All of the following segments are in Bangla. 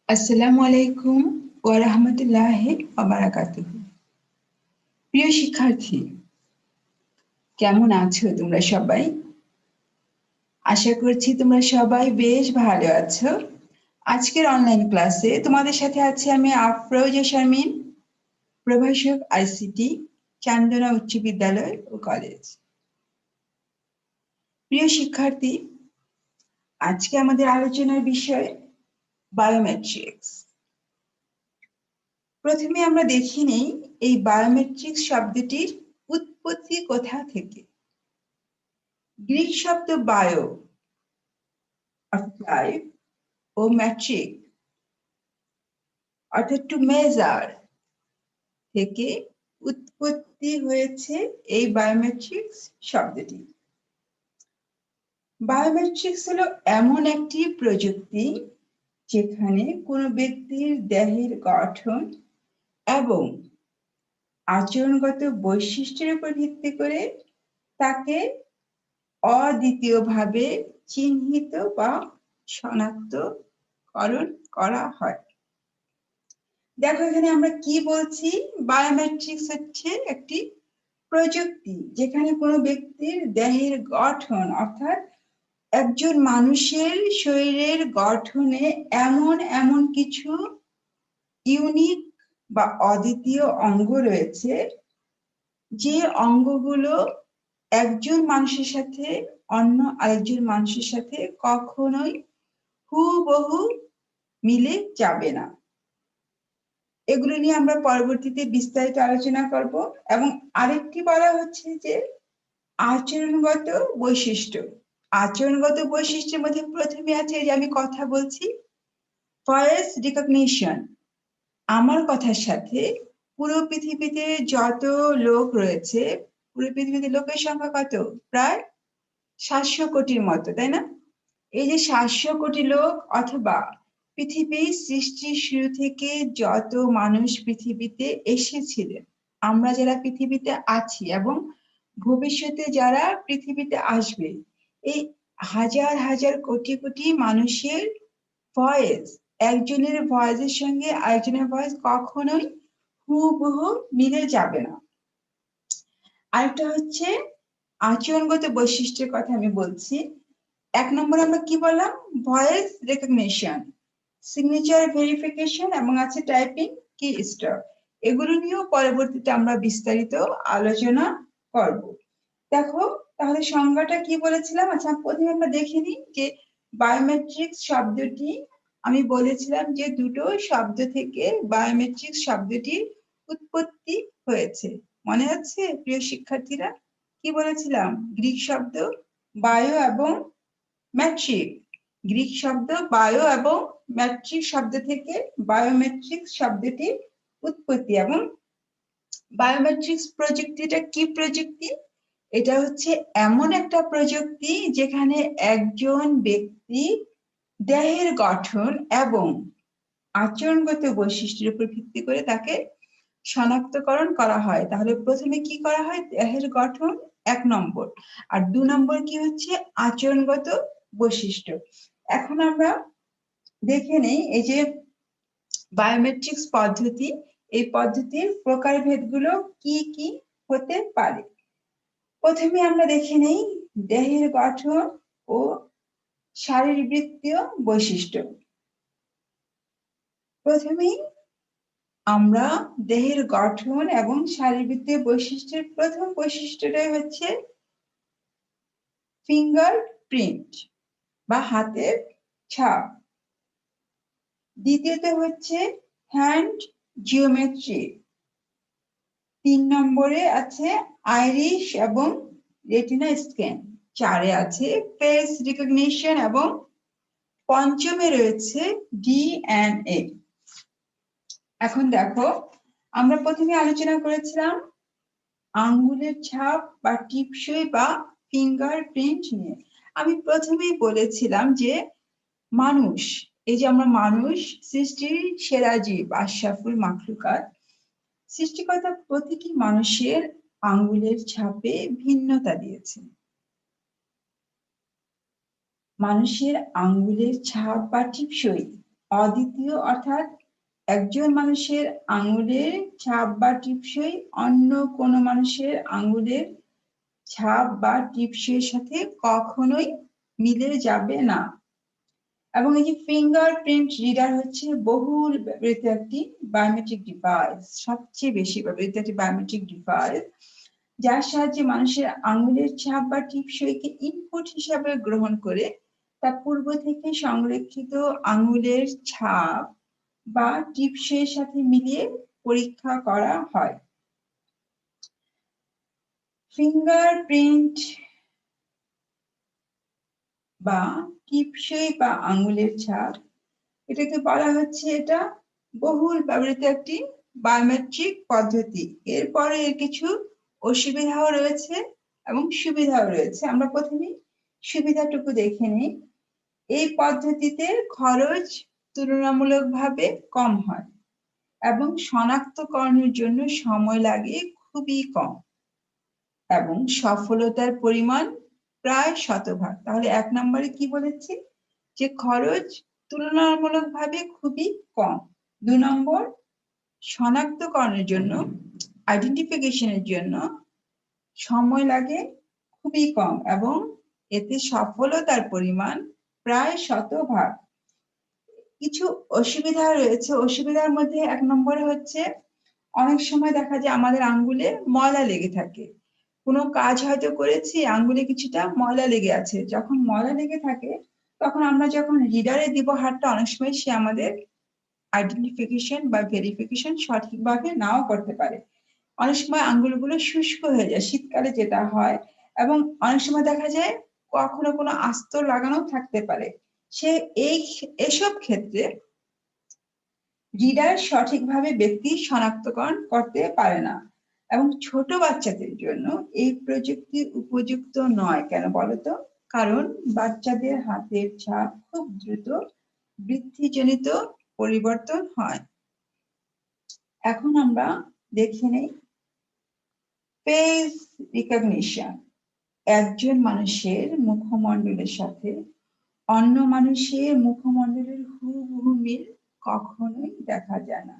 আসসালামু আলাইকুম ওয়া রাহমাতুল্লাহি ওয়া বারাকাতুহু। প্রিয় শিক্ষার্থী, কেমন আছো তোমরা সবাই? আশা করছি তোমরা সবাই বেশ ভালো আছো। আজকের অনলাইন ক্লাসে তোমাদের সাথে আছি আমি আফরোজা শারমিন, প্রভাষক আইসিটি, চান্দনা উচ্চ বিদ্যালয় ও কলেজ। প্রিয় শিক্ষার্থী, আজকে আমাদের আলোচনার বিষয় বায়োমেট্রিক্স। প্রথমে আমরা দেখে নেই এই বায়োমেট্রিক্স শব্দটির উৎপত্তি কোথা থেকে। গ্রিক শব্দ বায়ো অর্থাৎ লাইফ ও ম্যাট্রিক অর্থাৎ টু মেজার থেকে উৎপত্তি হয়েছে এই বায়োমেট্রিক্স শব্দটি। বায়োমেট্রিক্স হলো এমন একটি প্রযুক্তি যেখানে কোনো ব্যক্তির দেহের গঠন এবং আচরণগত বৈশিষ্ট্যের উপর ভিত্তি করে তাকে অদ্বিতীয়ভাবে চিহ্নিত বা শনাক্তকরণ করা হয়। দেখো এখানে আমরা কি বলছি, বায়োমেট্রিক্স হচ্ছে একটি প্রযুক্তি যেখানে কোনো ব্যক্তির দেহের গঠন অর্থাৎ একজন মানুষের শরীরের গঠনে এমন এমন কিছু ইউনিক বা অদ্বিতীয় অঙ্গ রয়েছে যে অঙ্গগুলো একজন মানুষের সাথে অন্য আরেকজন মানুষের সাথে কখনোই হুবহু মিলে যাবে না। এগুলো নিয়ে আমরা পরবর্তীতে বিস্তারিত আলোচনা করব। এবং আরেকটি বলা হচ্ছে যে আচরণগত বৈশিষ্ট্য। আচরণগত বৈশিষ্ট্যের মধ্যে প্রথমে আছে যে আমি কথা বলছি, ভয়েস রিকগনিশন। আমার কথার সাথে পুরো পৃথিবীতে যত লোক রয়েছে, পুরো পৃথিবীতে লোকের সংখ্যা কত? প্রায় 700 কোটির মতো, তাই না? এই যে 700 কোটি লোক অথবা পৃথিবীর সৃষ্টির শুরু থেকে যত মানুষ পৃথিবীতে এসেছিলেন, আমরা যারা পৃথিবীতে আছি এবং ভবিষ্যতে যারা পৃথিবীতে আসবে, এই হাজার হাজার কোটি কোটি মানুষের ভয়েস, একজনের ভয়েসের সঙ্গে আরেকজনের ভয়েস কখনোই হুবহু মিলে যাবে না। আরেকটা হচ্ছে আচরণগত বৈশিষ্ট্যের কথা আমি বলছি। 1 নম্বর আমরা কি বললাম? ভয়েস রেকগনিশন, সিগনেচার ভেরিফিকেশন এবং আছে টাইপিং কি স্টপ। এগুলো নিয়েও পরবর্তীতে আমরা বিস্তারিত আলোচনা করব। দেখো তাহলে সংজ্ঞাটা কি বলেছিলাম। আচ্ছা প্রথমে আমরা দেখে নিই যে বায়োমেট্রিক্স শব্দটি, আমি বলেছিলাম যে দুটো শব্দ থেকে বায়োমেট্রিক্স শব্দটির উৎপত্তি হয়েছে। মনে আছে প্রিয় শিক্ষার্থীরা? কি বলেছিলাম? গ্রিক শব্দ বায়ো এবং ম্যাট্রিক। গ্রিক শব্দ বায়ো এবং ম্যাট্রিক শব্দ থেকে বায়োমেট্রিক্স শব্দটির উৎপত্তি। এবং বায়োমেট্রিক্স প্রযুক্তিটা কি প্রযুক্তি? এটা হচ্ছে এমন একটা প্রযুক্তি যেখানে একজন ব্যক্তি দেহের গঠন এবং আচরণগত বৈশিষ্ট্যের উপর ভিত্তি করে তাকে শনাক্তকরণ করা হয়। তাহলে প্রথমে কি করা হয়? দেহের গঠন 1 নম্বর, আর 2 নম্বর কি হচ্ছে? আচরণগত বৈশিষ্ট্য। এখন আমরা দেখে নেই এই যে বায়োমেট্রিক্স পদ্ধতি, এই পদ্ধতির প্রকারভেদগুলো কি কি হতে পারে। প্রথমে আমরা দেখে নেই দেহের গঠন ও শারীরবৃত্তীয় বৈশিষ্ট্য। প্রথমেই আমরা দেহের গঠন এবং শারীরবৃত্তীয় বৈশিষ্ট্যের প্রথম বৈশিষ্ট্যটাই হচ্ছে ফিঙ্গার প্রিন্ট বা হাতের ছাপ। দ্বিতীয়ত হচ্ছে হ্যান্ড জিওমেট্রি। 3 নম্বরে আছে আইরিশ এবং রেটিনা স্ক্যান। 4-এ আছে ফেস রিকগনিশন এবং পঞ্চমে রয়েছে ডিএনএ। এখন দেখো আমরা প্রথমে আলোচনা করেছিলাম আঙ্গুলের ছাপ বা টিপসই বা ফিঙ্গারপ্রিন্ট নিয়ে। আমি প্রথমেই বলেছিলাম যে মানুষ, এই যে আমরা মানুষ সৃষ্টির সেরা জীব, আশরাফুল মাখলুকাত, সৃষ্টিকর্তা প্রতিটি মানুষের আঙ্গুলের ছাপে ভিন্নতা দিয়েছে। মানুষের আঙ্গুলের ছাপ বা টিপসই অদ্বিতীয় অর্থাৎ একজন মানুষের আঙুলের ছাপ বা টিপসই অন্য কোনো মানুষের আঙুলের ছাপ বা টিপসের সাথে কখনোই মিলে যাবে না। এবং এই যে ফিঙ্গারপ্রিন্ট রিডার হচ্ছে বহুল ব্যবহৃত একটি বায়োমেট্রিক ডিভাইস, সবচেয়ে বেশি ব্যবহৃত একটি বায়োমেট্রিক ডিভাইস, যার সাহায্যে মানুষের আঙুলের ছাপ বা টিপসইকে ইনপুট হিসাবে গ্রহণ করে তা পূর্ব থেকে সংরক্ষিত আঙুলের ছাপ বা টিপসইয়ের সাথে মিলিয়ে পরীক্ষা করা হয়। ফিঙ্গারপ্রিন্ট বা টিপসই বা আঙুলের ছাপ, এটাকে বলা হচ্ছে এটা বহুল ব্যবহৃত একটি বায়োমেট্রিক পদ্ধতি। এরপরে এর কিছু অসুবিধাও রয়েছে এবং সুবিধাও রয়েছে। আমরা প্রথমে সুবিধাটুকু দেখে নিই। এই পদ্ধতিতে খরচ তুলনামূলকভাবে কম হয় এবং শনাক্তকরণের জন্য সময় লাগে খুবই কম এবং সফলতার পরিমাণ প্রায় শতভাগ। তাহলে 1 নম্বরে কি বলেছি, যে খরচ তুলনামূলকভাবে খুবই কম। 2 নম্বর, শনাক্তকরণের জন্য, আইডেন্টিফিকেশনের জন্য সময় লাগে খুবই কম এবং এতে সফলতার পরিমাণ প্রায় শতভাগ। কিছু অসুবিধা রয়েছে। অসুবিধার মধ্যে 1 নম্বরে হচ্ছে অনেক সময় দেখা যায় আমাদের আঙ্গুলে ময়লা লেগে থাকে। কোনো কাজ হয়তো করেছি, আঙ্গুলে কিছুটা ময়লা লেগে আছে। যখন ময়লা লেগে থাকে তখন আমরা যখন রিডারে দিব হাতটা, অনেক সময় সে আমাদের আইডেন্টিফিকেশন বা ভেরিফিকেশন সঠিকভাবে নাও করতে পারে। অনেক সময় আঙ্গুলগুলো শুষ্ক হয়ে যায়, শীতকালে যেটা হয়, এবং অনেক সময় দেখা যায় কখনো কোনো আস্তর লাগানো থাকতে পারে। সে এসব ক্ষেত্রে রিডার সঠিকভাবে ব্যক্তি শনাক্তকরণ করতে পারে না এবং ছোট বাচ্চাদের জন্য এই প্রযুক্তি উপযুক্ত নয়। কেন বলতো? কারণ বাচ্চাদের হাতের ছাপ খুব দ্রুত বৃদ্ধিজনিত পরিবর্তন হয়। এখন আমরা দেখে নেই ফেস রিকগনিশন। একজন মানুষের মুখমণ্ডলের সাথে অন্য মানুষের মুখমণ্ডলের হুবহু মিল কখনোই দেখা যায় না।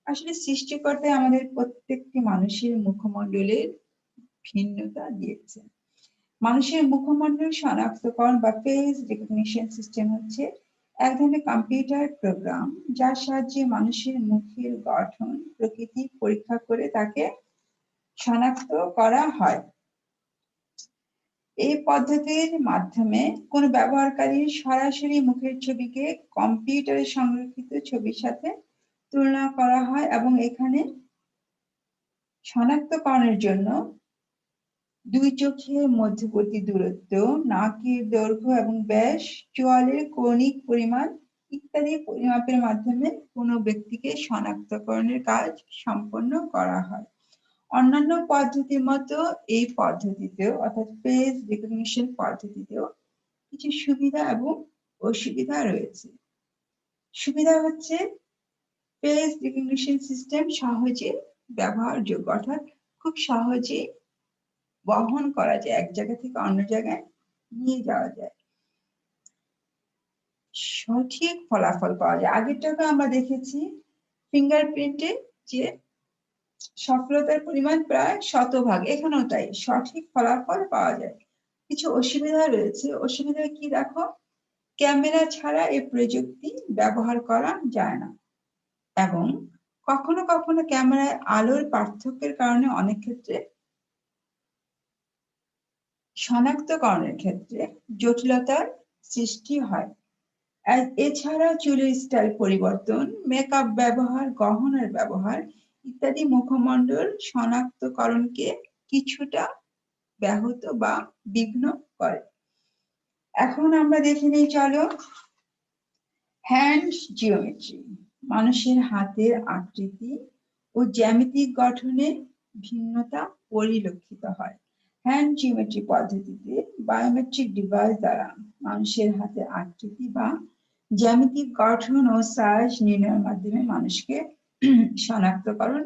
আসলে সৃষ্টিকর্তা আমাদের প্রত্যেকটি মানুষের মুখমণ্ডলের ভিন্নতা দিয়েছে। মানুষের মুখমণ্ডল শনাক্তকরণ বা ফেস রিকগনিশন সিস্টেম হচ্ছে এক ধরনের কম্পিউটার প্রোগ্রাম, যার সাহায্যে মানুষের মুখের গঠন প্রকৃতি পরীক্ষা করে তাকে শনাক্ত করা হয়। এই পদ্ধতির মাধ্যমে কোনো ব্যবহারকারীর সরাসরি মুখের ছবিকে কম্পিউটারে সংরক্ষিত ছবির সাথে তুলনা করা হয় এবং এখানে শনাক্তকরণের জন্য দুই চোখের মধ্যবর্তী দূরত্ব, নাকের দৈর্ঘ্য এবং ব্যাস, চোয়ালের কৌণিক পরিমাণ ইত্যাদি পরিমাপের মাধ্যমে কোনো ব্যক্তিকে শনাক্তকরণের কাজ সম্পন্ন করা হয়। অন্যান্য পদ্ধতির মতো এই পদ্ধতিতেও অর্থাৎ ফেস রিকগনিশন পদ্ধতিতেও কিছু সুবিধা এবং অসুবিধা রয়েছে। সুবিধা হচ্ছে ফেস রিকগনিশন সিস্টেম সহজে ব্যবহারযোগ্য, অর্থাৎ খুব সহজে বহন করা যায়, এক জায়গা থেকে অন্য জায়গায় নিয়ে যাওয়া যায়, সঠিক ফলাফল পাওয়া যায়। আগেরটাকে আমরা দেখেছি ফিঙ্গারপ্রিন্টে যে সফলতার পরিমাণ প্রায় শতভাগ, এখানেও তাই, সঠিক ফলাফল পাওয়া যায়। কিছু অসুবিধা রয়েছে। অসুবিধা কি দেখো, ক্যামেরা ছাড়া এই প্রযুক্তি ব্যবহার করা যায় না এবং কখনো কখনো ক্যামেরায় আলোর পার্থক্যের কারণে অনেক ক্ষেত্রে শনাক্তকরণের ক্ষেত্রে জটিলতার সৃষ্টি হয়। এছাড়া চুলের স্টাইল পরিবর্তন, মেকআপ ব্যবহার, গহনার ব্যবহার ইত্যাদি মুখমণ্ডল শনাক্তকরণকে কিছুটা ব্যাহত বা বিঘ্ন করে। এখন আমরা দেখে নিই, চলো, হ্যান্ড জিওমেট্রি। মানুষের হাতের আকৃতি ও জ্যামিতিক গঠনে ভিন্নতা পরিলক্ষিত হয়। হ্যান্ড জিওমেট্রি পদ্ধতিতে বায়োমেট্রিক ডিভাইস দ্বারা মানুষের হাতের আকৃতি বা জ্যামিতিক গঠন ও সাইজ নির্ণয়ের মাধ্যমে মানুষকে শনাক্তকরণ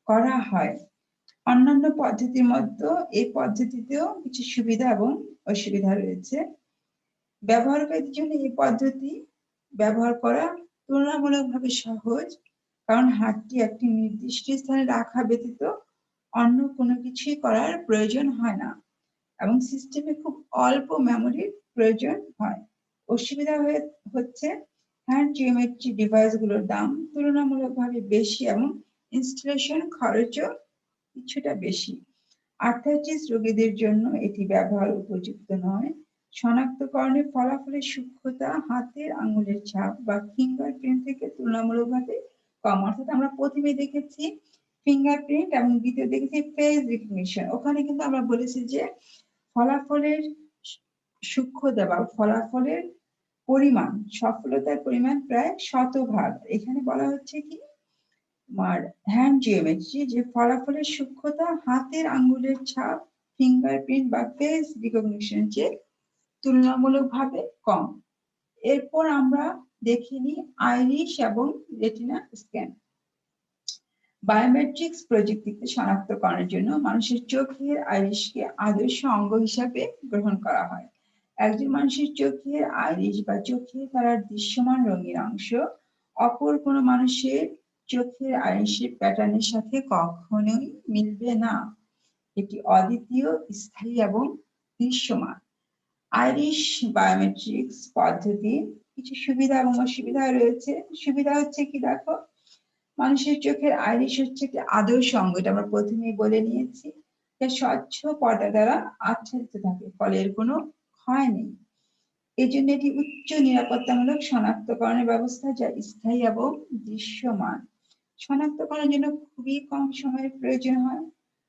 করা হয়। অন্যান্য পদ্ধতির মধ্যে এই পদ্ধতিতেও কিছু সুবিধা এবং অসুবিধা রয়েছে। ব্যবহারকারীদের জন্য এই পদ্ধতি ব্যবহার করা তুলনামূলকভাবে সহজ, কারণ হাতটি একটি নির্দিষ্ট স্থানে রাখা ব্যতীত অন্য কোনো কিছুই করার প্রয়োজন হয় না এবং সিস্টেমে খুব অল্প মেমোরির প্রয়োজন হয়। অসুবিধা হচ্ছে হ্যান্ড জিওমেট্রি ডিভাইসগুলোর দাম তুলনামূলকভাবে বেশি এবং ইনস্টলেশন খরচও কিছুটা বেশি। আর্থ্রাইটিস রোগীদের জন্য এটি ব্যবহার উপযুক্ত নয়। শনাক্তকরণের ফলাফলের সূক্ষ্মতা হাতের আঙুলের ছাপ বা ফিঙ্গারপ্রিন্ট থেকে তুলনামূলকভাবে কম। অর্থাৎ আমরা প্রথমে দেখেছি ফিঙ্গারপ্রিন্ট এবং দ্বিতীয় দেখেছি ফেস রিকগনিশন। ওখানে কিন্তু আমরা বলেছি যে ফলাফলের সূক্ষ্মতা বা ফলাফলের পরিমাণ, সফলতার পরিমাণ প্রায় 100%। এখানে বলা হচ্ছে কি আর হ্যান্ড জিওমেট্রি যে ফলাফলের সূক্ষ্মতা হাতের আঙ্গুলের ছাপ, ফিঙ্গারপ্রিন্ট বা ফেস রিকগনিশন চেয়ে তুলনামূলকভাবে কম। এরপর আমরা দেখিনি আইরিশ এবং রেটিনা স্ক্যান। বায়োমেট্রিক্স প্রযুক্তিতে শনাক্তকরণের জন্য মানুষের চোখের আইরিশকে আদর্শ অঙ্গ হিসাবে গ্রহণ করা হয়। একজন মানুষের চোখের আইরিশ বা চোখের তারার দৃশ্যমান রঙের অংশ অপর কোনো মানুষের চোখের আইরিশের প্যাটার্নের সাথে কখনোই মিলবে না। এটি অদ্বিতীয়, স্থায়ী এবং দৃশ্যমান। আইরিশ বায়োমেট্রিক্স পদ্ধতি কিছু সুবিধা এবং অসুবিধা রয়েছে। সুবিধা হচ্ছে কি দেখো, মানুষের চোখের আইরিশ হচ্ছে একটি আদর্শ অঙ্গ, এটা আমরা প্রথমেই বলে নিয়েছি। যা স্বচ্ছ পর্দা দ্বারা আচ্ছাদিত থাকে, ফলে এর কোনো ক্ষয় নেই। এই জন্য এটি উচ্চ নিরাপত্তামূলক শনাক্তকরণের ব্যবস্থা, যা স্থায়ী এবং দৃশ্যমান। শনাক্তকরণের জন্য খুবই কম সময়ের প্রয়োজন হয়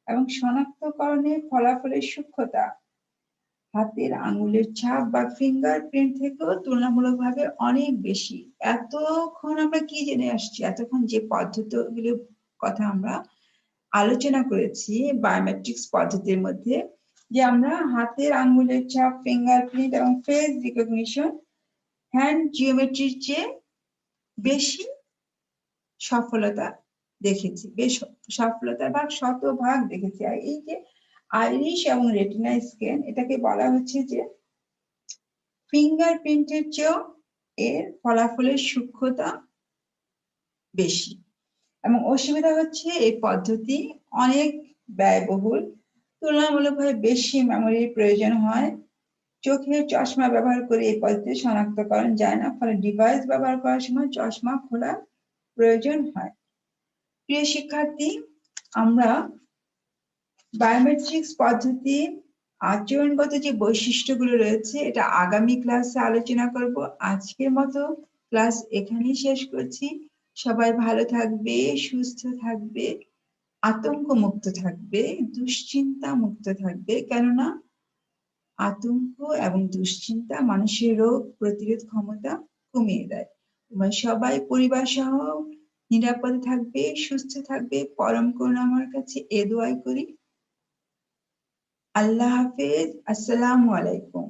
এবং শনাক্তকরণের ফলাফলের সূক্ষ্মতা হাতের আঙুলের ছাপ বা ফিঙ্গারপ্রিন্ট থেকেও তুলনামূলকভাবে অনেক বেশি। এতক্ষণ আমরা কি জেনে আসছি, এতক্ষণ যে পদ্ধতিগুলোর কথা আমরা আলোচনা করেছি বায়োমেট্রিক্স পদ্ধতির মধ্যে, যে আমরা হাতের আঙ্গুলের ছাপ, ফিঙ্গারপ্রিন্ট এবং ফেস রিকগনিশন হ্যান্ড জিওমেট্রির চেয়ে বেশি সফলতা দেখেছি, বেশ সফলতার ভাগ 100% দেখেছি। আর এই যে আইরিশ এবং রেটিনা স্ক্যান, এটাকে বলা হচ্ছে যে ফিঙ্গারপ্রিন্টের চেয়েও এর ফলাফলের সূক্ষ্মতা বেশি। এবং অসুবিধা হচ্ছে এই পদ্ধতি অনেক ব্যয়বহুল, তুলনামূলকভাবে বেশি মেমোরির প্রয়োজন হয়। চোখের চশমা ব্যবহার করে এই পদ্ধতি শনাক্তকরণ যায় না, ফলে ডিভাইস ব্যবহার করার সময় চশমা খোলার প্রয়োজন হয়। প্রিয় শিক্ষার্থী, আমরা বায়োমেট্রিক্স পদ্ধতির আচরণগত যে বৈশিষ্ট্যগুলো রয়েছে এটা আগামী ক্লাসে আলোচনা করব। আজকের মতো ক্লাস এখানেই শেষ করছি। সবাই ভালো থাকবে, সুস্থ থাকবে, আতঙ্ক মুক্ত থাকবে, দুশ্চিন্তা মুক্ত থাকবে, কেননা আতঙ্ক এবং দুশ্চিন্তা মানুষের রোগ প্রতিরোধ ক্ষমতা কমিয়ে দেয়। তোমরা সবাই পরিবার সহ নিরাপদে থাকবে, সুস্থ থাকবে, পরম করুণাময়ের কাছে এ দোয়াই করি। আল্লাহ হাফেজ। আসসালামু আলাইকুম।